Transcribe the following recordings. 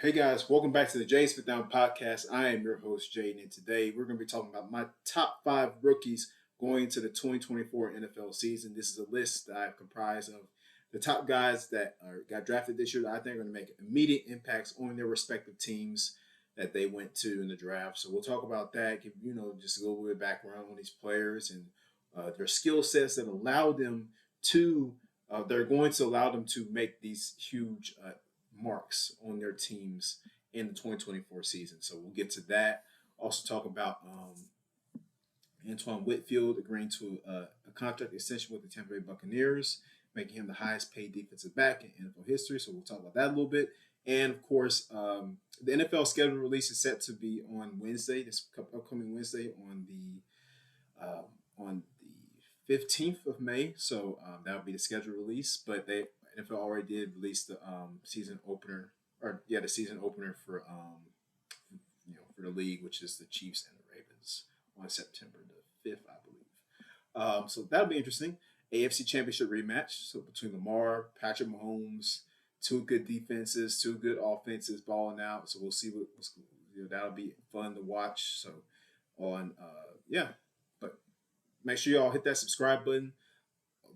Hey guys, welcome back to the Jays Fit Down podcast. I am your host, Jaden, and today we're going to be talking about my top five rookies going into the 2024 NFL season. This is a list that I've comprised of the top guys that got drafted this year that I think are going to make immediate impacts on their respective teams that they went to in the draft. So we'll talk about that, give just a little bit of background on these players and their skill sets that allow them to they're going to allow them to make these huge marks on their teams in the 2024 season. So we'll get to that. Also talk about Antoine Whitfield agreeing to a contract extension with the Tampa Bay Buccaneers, making him the highest paid defensive back in NFL history. So we'll talk about that a little bit. And of course, the NFL schedule release is set to be on Wednesday, this upcoming Wednesday on the 15th of May. So that'll be the schedule release. But they NFL already did release the season opener, the season opener for for the league, which is the Chiefs and the Ravens on September the 5th, I believe. So that'll be interesting. AFC Championship rematch. So between Lamar, Patrick Mahomes, two good defenses, two good offenses balling out. So we'll see that'll be fun to watch. So on but make sure y'all hit that subscribe button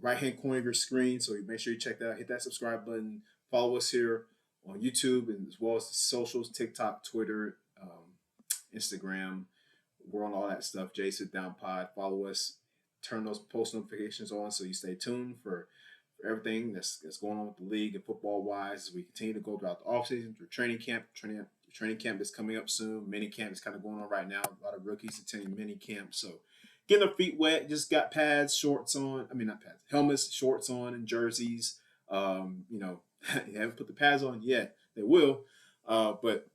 right hand corner of your screen. So make sure you check that out. Hit that subscribe button. Follow us here on YouTube and as well as the socials, TikTok, Twitter, Instagram. We're on all that stuff. Jay Sit Down Pod. Follow us. Turn those post notifications on so you stay tuned for everything that's going on with the league and football wise as we continue to go throughout the offseason through training camp. Training camp is coming up soon. Mini camp is kind of going on right now. A lot of rookies attending mini camp. So getting their feet wet, just got pads, shorts on. I mean, not pads, helmets, shorts on, and jerseys. They haven't put the pads on yet. They will. But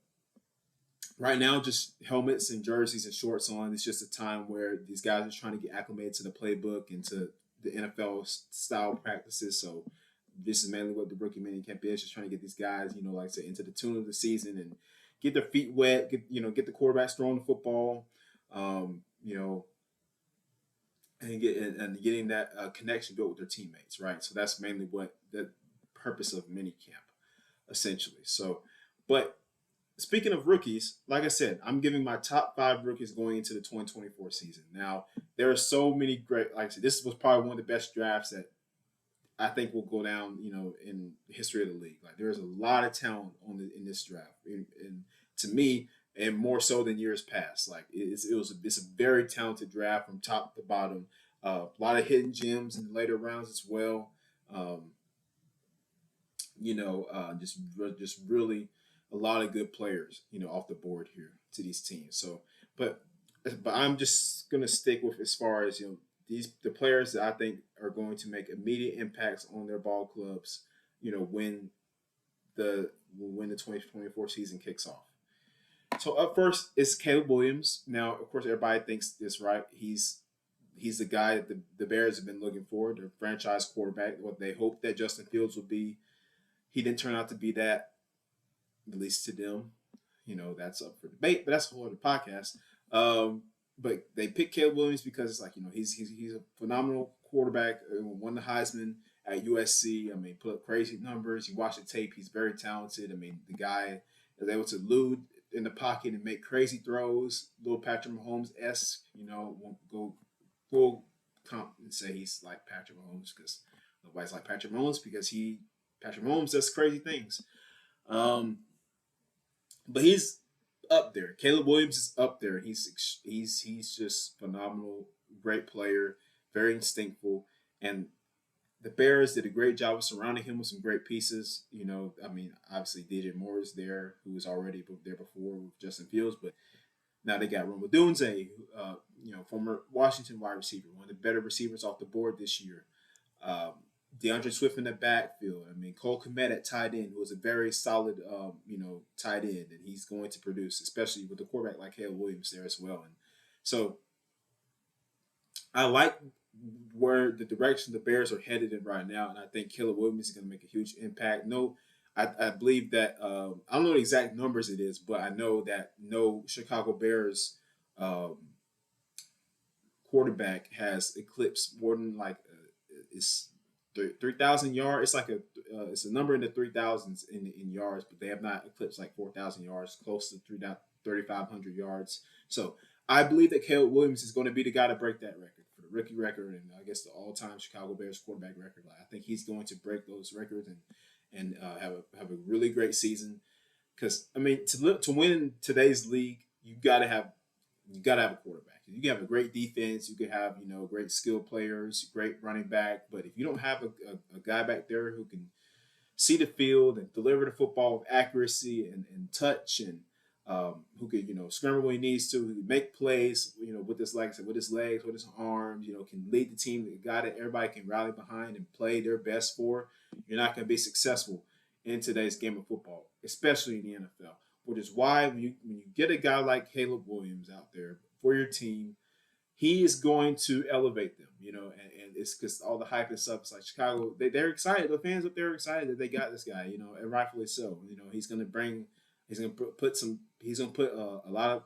right now, just helmets and jerseys and shorts on. It's just a time where these guys are trying to get acclimated to the playbook and to the NFL style practices. So this is mainly what the rookie mini camp is, just trying to get these guys, like I said, into the tune of the season and get their feet wet, get the quarterbacks throwing the football, and getting that connection built with their teammates, right? So that's mainly what the purpose of mini camp, essentially. So, but speaking of rookies, like I said, I'm giving my top five rookies going into the 2024 season. Now, there are so many great, like I said, this was probably one of the best drafts that I think will go down, in the history of the league. Like there's a lot of talent in this draft, and to me, and more so than years past. Like it's a very talented draft from top to bottom. A lot of hidden gems in the later rounds as well. Um, just really a lot of good players, off the board here to these teams. So, but I'm just gonna stick with as far as the players that I think are going to make immediate impacts on their ball clubs. When the 2024 season kicks off. So up first is Caleb Williams. Now, of course, everybody thinks this, right? He's the guy that the Bears have been looking for, their franchise quarterback. What they hoped that Justin Fields would be. He didn't turn out to be that, at least to them. That's up for debate, but that's a whole other podcast. But they picked Caleb Williams because it's like, he's a phenomenal quarterback, won the Heisman at USC. I mean, put up crazy numbers. You watch the tape, he's very talented. I mean, the guy is able to elude in the pocket and make crazy throws, little Patrick Mahomes-esque, won't go full comp and say he's like Patrick Mahomes because nobody's like Patrick Mahomes because Patrick Mahomes does crazy things. But he's up there. Caleb Williams is up there. He's just phenomenal, great player, very instinctful, and the Bears did a great job of surrounding him with some great pieces. Obviously DJ Moore is there, who was already there before with Justin Fields, but now they got Rome Odunze, former Washington wide receiver, one of the better receivers off the board this year. DeAndre Swift in the backfield. Cole Kmet at tight end, who is a very solid, tight end, and he's going to produce, especially with a quarterback like Caleb Williams there as well. And so I like where the direction the Bears are headed in right now, and I think Caleb Williams is going to make a huge impact. I believe that I don't know the exact numbers it is, but I know that no Chicago Bears quarterback has eclipsed more than is 3,000 yards. It's like it's a number in the 3,000s in yards, but they have not eclipsed like 4,000 yards, close to 3,500 yards. So I believe that Caleb Williams is going to be the guy to break that record for the rookie record, and I guess the all-time Chicago Bears quarterback record. Like, I think he's going to break those records and have a really great season. Because I mean, to win in today's league, you gotta have a quarterback. You can have a great defense. You can have great skill players, great running back. But if you don't have a guy back there who can see the field and deliver the football with accuracy and touch and who could scramble when he needs to, who can make plays with his legs, with his legs, with his arms, can lead the team, the guy that everybody can rally behind and play their best for, you're not going to be successful in today's game of football, especially in the NFL. Which is why when you get a guy like Caleb Williams out there for your team, he is going to elevate them, and it's because all the hype and stuff. It's like Chicago, they're excited. The fans up there are excited that they got this guy, and rightfully so. He's going to put a lot of,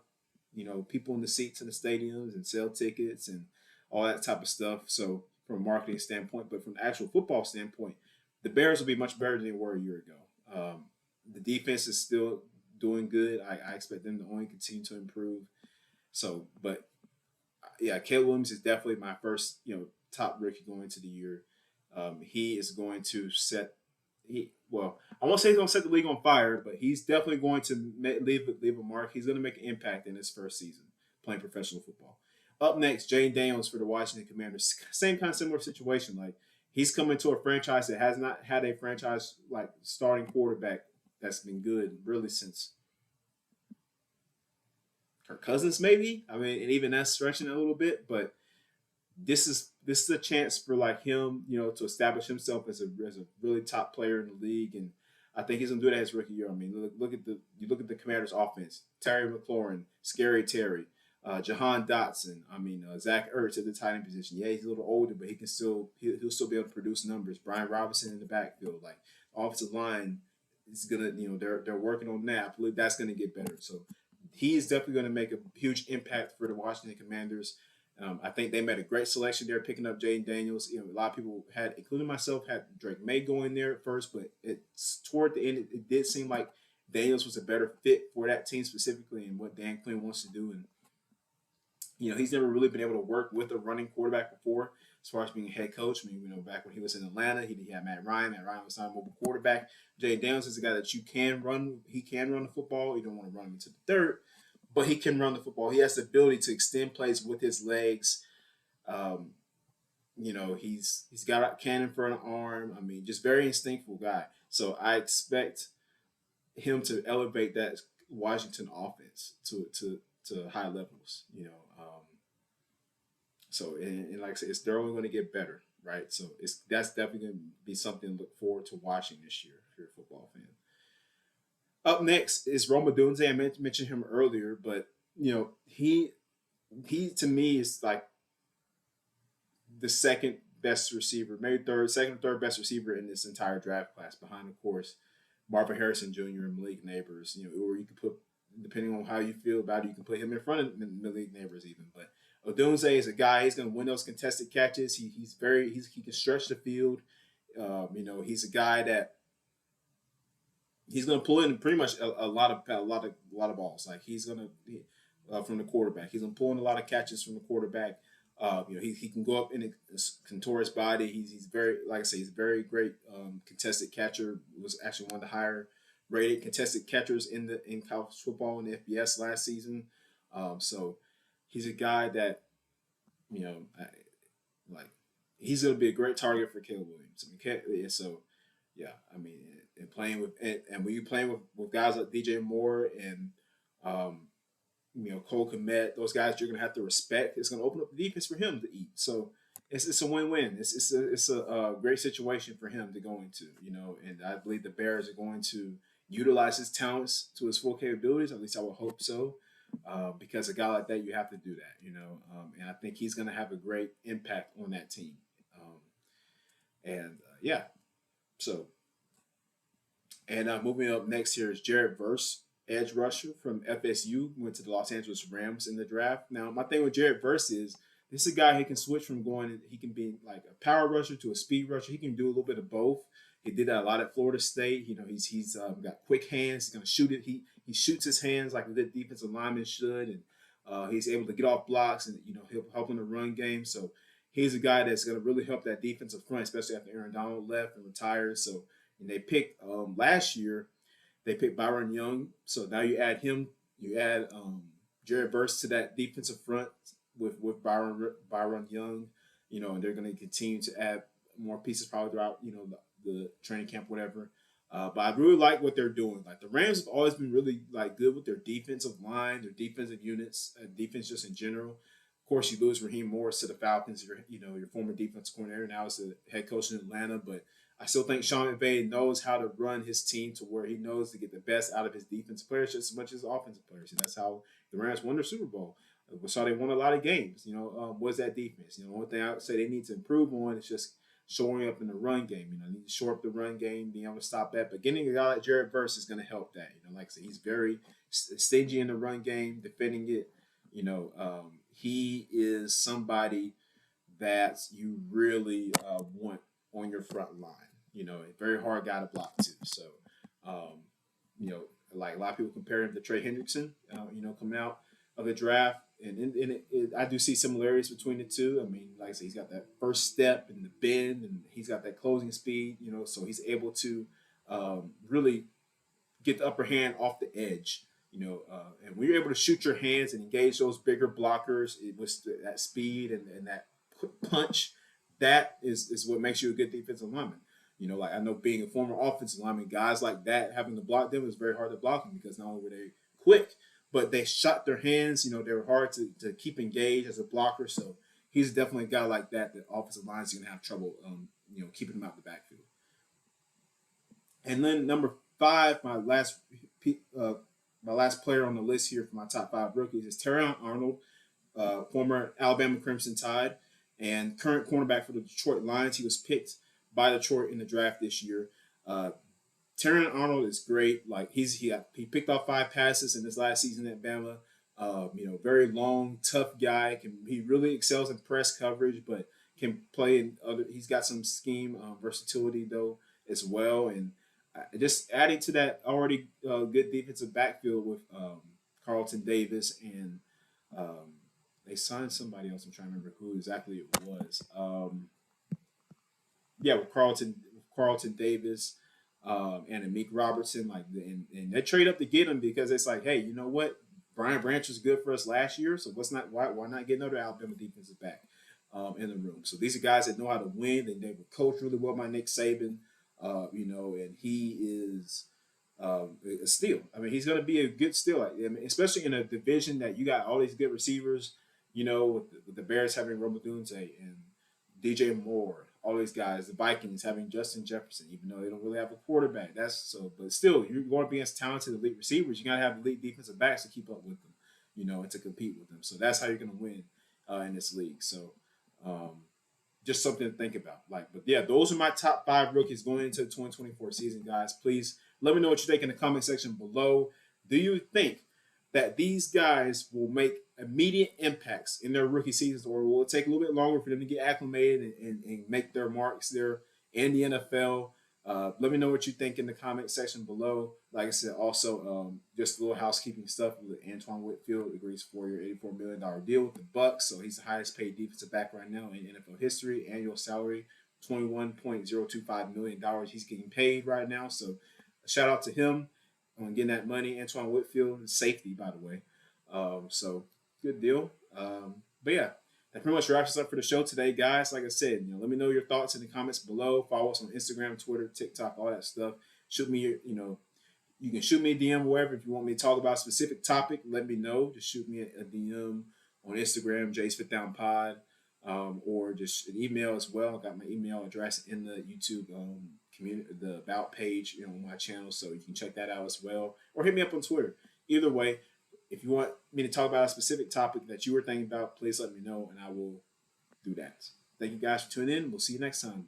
people in the seats in the stadiums and sell tickets and all that type of stuff. So from a marketing standpoint, but from the actual football standpoint, the Bears will be much better than they were a year ago. The defense is still doing good. I expect them to only continue to improve. So, but yeah, Caleb Williams is definitely my first, top rookie going into the year. He is going to I won't say he's going to set the league on fire, but he's definitely going to leave a mark. He's going to make an impact in his first season playing professional football. Up next, Jane Daniels for the Washington Commanders. Same kind of similar situation. Like, he's coming to a franchise that has not had a franchise like starting quarterback that's been good really since Kirk Cousins, maybe. I mean, and even that's stretching it a little bit, but this is a chance for like him, to establish himself as a really top player in the league, and I think he's gonna do that his rookie year. I mean, look at the Commanders' offense: Terry McLaurin, Scary Terry, Jahan Dotson. I mean, Zach Ertz at the tight end position. Yeah, he's a little older, but he'll still be able to produce numbers. Brian Robinson in the backfield, like offensive line is gonna, they're working on that. I believe that's gonna get better. So he is definitely going to make a huge impact for the Washington Commanders. I think they made a great selection there, picking up Jaden Daniels. A lot of people had, including myself, had Drake May going there at first, but it's toward the end, it did seem like Daniels was a better fit for that team specifically and what Dan Quinn wants to do. And he's never really been able to work with a running quarterback before, as far as being a head coach. I mean, back when he was in Atlanta, he had Matt Ryan. Matt Ryan was not a mobile quarterback. Jay Daniels is a guy that you can run. He can run the football. You don't want to run him into the dirt, but he can run the football. He has the ability to extend plays with his legs. He's got a cannon for an arm. I mean, just very instinctful guy. So I expect him to elevate that Washington offense to high levels. And like I said, they're only going to get better, right? So that's definitely going to be something to look forward to watching this year if you're a football fan. Up next is Rome Odunze. I mentioned him earlier, but he to me is like the second best receiver, maybe second or third best receiver in this entire draft class, behind, of course, Marvin Harrison Jr. and Malik Neighbors. Or you could put, depending on how you feel about it, you can put him in front of Malik Neighbors even. But Odunze is a guy. He's going to win those contested catches. He can stretch the field. He's a guy that he's going to pull in pretty much a lot of balls. Like he's going to from the quarterback. He's going to pull in a lot of catches from the quarterback. He can go up and contour his body. He's very, like I say, he's a very great contested catcher. Was actually one of the higher rated contested catchers in college football in the FBS last season. So he's a guy that he's going to be a great target for Caleb Williams. And playing with and when you playing with guys like DJ Moore and Cole Kmet, those guys you're going to have to respect. It's going to open up the defense for him to eat. So it's a win-win. It's a great situation for him to go into. And I believe the Bears are going to utilize his talents to his full capabilities. At least I would hope so. Because a guy like that, you have to do that, and I think he's going to have a great impact on that team. Moving up next here is Jared Verse, edge rusher from FSU, went to the Los Angeles Rams in the draft. Now, my thing with Jared Verse is This is a guy who can switch from going. He can be like a power rusher to a speed rusher. He can do a little bit of both. He did that a lot at Florida State. You know, he's got quick hands. He's going to shoot it. He shoots his hands like a good defensive lineman should, and he's able to get off blocks, and he'll help in the run game. So he's a guy that's going to really help that defensive front, especially after Aaron Donald left and retired. So and they picked last year. They picked Byron Young. So now you add him. You add Jared Verse to that defensive front with Byron Young. And they're going to continue to add more pieces probably throughout the training camp, whatever. But I really like what they're doing. Like the Rams have always been really like good with their defensive line, their defensive units, defense just in general. Of course, you lose Raheem Morris to the Falcons. Your former defense coordinator now is the head coach in Atlanta. But I still think Sean McVay knows how to run his team to where he knows to get the best out of his defensive players just as much as offensive players. And that's how the Rams won their Super Bowl. We saw they won a lot of games. Was that defense? One thing I would say they need to improve on is just shoring up in the run game. Need to shore up the run game, being able to stop that. But getting a guy like Jared Verse is going to help that. Like I said, he's very stingy in the run game, defending it. He is somebody that you really want on your front line. A very hard guy to block too. So, like a lot of people compare him to Trey Hendrickson. Coming out of the draft. And I do see similarities between the two. I mean, like I said, he's got that first step and the bend, and he's got that closing speed, so he's able to really get the upper hand off the edge, and when you're able to shoot your hands and engage those bigger blockers with that speed and that punch, that is what makes you a good defensive lineman. Like I know being a former offensive lineman, guys like that, having to block them is very hard to block them because not only were they quick, but they shot their hands. They were hard to keep engaged as a blocker. So he's definitely a guy like that offensive line is going to have trouble, keeping him out the backfield. And then number 5, my last player on the list here for my top 5 rookies is Terrion Arnold, former Alabama Crimson Tide and current cornerback for the Detroit Lions. He was picked by Detroit in the draft this year. Terrion Arnold is great. Like he picked off 5 passes in his last season at Bama. Very long, tough guy. He really excels in press coverage, but can play in other. He's got some scheme versatility though as well, and just adding to that already good defensive backfield with Carlton Davis and they signed somebody else. I'm trying to remember who exactly it was. With Carlton Davis. And Amik Robertson, and they trade up to get him because it's like, hey, you know what? Brian Branch was good for us last year, so why not get another Alabama defensive back in the room? So these are guys that know how to win, and they were coached really well by Nick Saban, and he is a steal. I mean, he's going to be a good steal, especially in a division that you got all these good receivers, with the Bears having Rome Odunze and DJ Moore, all these guys, the Vikings having Justin Jefferson, even though they don't really have a quarterback. But still, you're going to be as talented elite receivers. You got to have elite defensive backs to keep up with them, and to compete with them. So that's how you're going to win in this league. So just something to think about. But yeah, those are my top 5 rookies going into the 2024 season, guys. Please let me know what you think in the comment section below. Do you think that these guys will make immediate impacts in their rookie seasons, or will it take a little bit longer for them to get acclimated and make their marks there in the NFL? Let me know what you think in the comment section below. Like I said, also just a little housekeeping stuff with Antoine Whitfield agrees 4-year, $84 million deal with the Bucs, so he's the highest paid defensive back right now in NFL history. Annual salary $21.025 million. He's getting paid right now, so a shout out to him on getting that money. Antoine Whitfield, safety, by the way. So good deal. But yeah, that pretty much wraps us up for the show today, guys. Like I said, let me know your thoughts in the comments below. Follow us on Instagram, Twitter, TikTok, all that stuff. Shoot me you can shoot me a DM wherever if you want me to talk about a specific topic. Let me know. Just shoot me a DM on Instagram, Jay's Fit Down Pod, or just an email as well. I got my email address in the YouTube community, the About page, on my channel, so you can check that out as well. Or hit me up on Twitter. Either way, if you want me to talk about a specific topic that you were thinking about, please let me know, and I will do that. Thank you guys for tuning in. We'll see you next time.